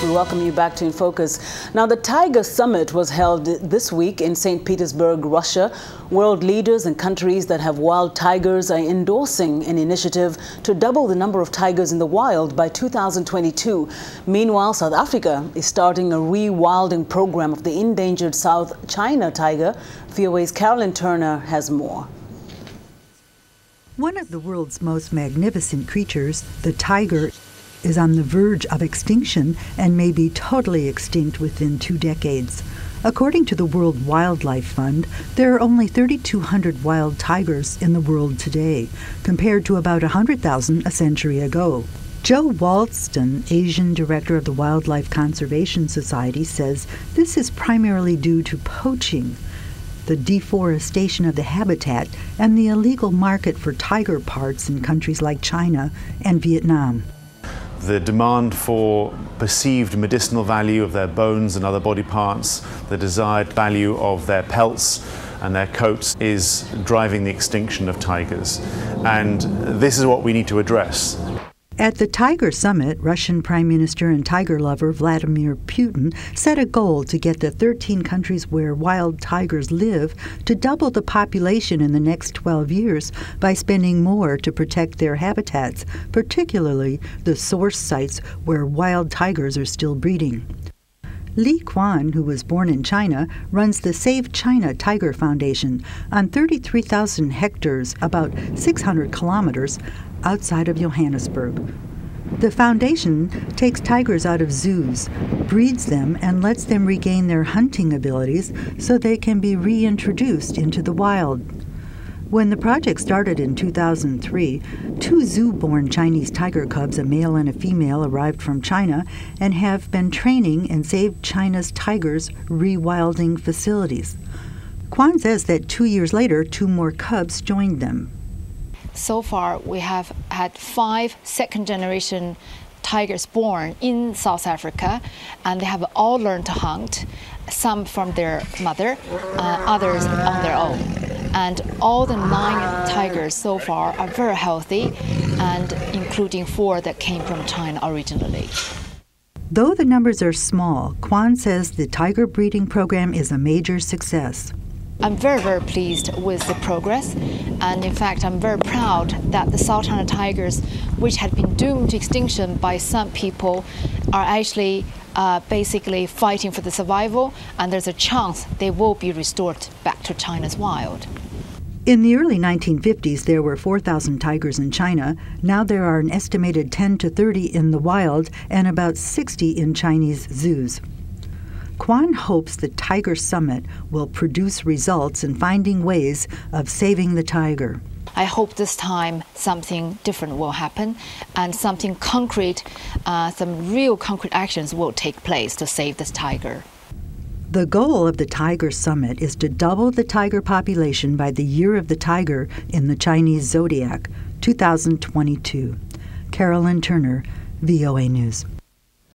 We welcome you back to In Focus. Now, the Tiger Summit was held this week in St. Petersburg, Russia. World leaders and countries that have wild tigers are endorsing an initiative to double the number of tigers in the wild by 2022. Meanwhile, South Africa is starting a rewilding program of the endangered South China tiger. VOA's Carolyn Turner has more. One of the world's most magnificent creatures, the tiger, is on the verge of extinction and may be totally extinct within 2 decades. According to the World Wildlife Fund, there are only 3,200 wild tigers in the world today, compared to about 100,000 a century ago. Joe Walston, Asian director of the Wildlife Conservation Society, says this is primarily due to poaching, the deforestation of the habitat, and the illegal market for tiger parts in countries like China and Vietnam. The demand for perceived medicinal value of their bones and other body parts, the desired value of their pelts and their coats is driving the extinction of tigers. And this is what we need to address. At the Tiger Summit, Russian Prime Minister and tiger lover Vladimir Putin set a goal to get the 13 countries where wild tigers live to double the population in the next 12 years by spending more to protect their habitats, particularly the source sites where wild tigers are still breeding. Li Quan, who was born in China, runs the Save China Tiger Foundation on 33,000 hectares, about 600 kilometers, outside of Johannesburg. The foundation takes tigers out of zoos, breeds them, and lets them regain their hunting abilities so they can be reintroduced into the wild. When the project started in 2003, 2 zoo-born Chinese tiger cubs, a male and a female, arrived from China and have been training in Save China's tigers' rewilding facilities. Quan says that 2 years later, 2 more cubs joined them. So far, we have had 5 second-generation tigers born in South Africa, and they have all learned to hunt, some from their mother, others on their own. And all the 9 tigers so far are very healthy, and including 4 that came from China originally. Though the numbers are small, Quan says the tiger breeding program is a major success. I'm very, very pleased with the progress, and in fact I'm very proud that the South China tigers, which had been doomed to extinction by some people, are actually basically fighting for the survival, and there's a chance they will be restored back to China's wild. In the early 1950s, there were 4,000 tigers in China. Now there are an estimated 10 to 30 in the wild and about 60 in Chinese zoos. Quan hopes the Tiger Summit will produce results in finding ways of saving the tiger. I hope this time something different will happen and something concrete, some real concrete actions will take place to save this tiger. The goal of the Tiger Summit is to double the tiger population by the Year of the Tiger in the Chinese zodiac, 2022. Carolyn Turner, VOA News.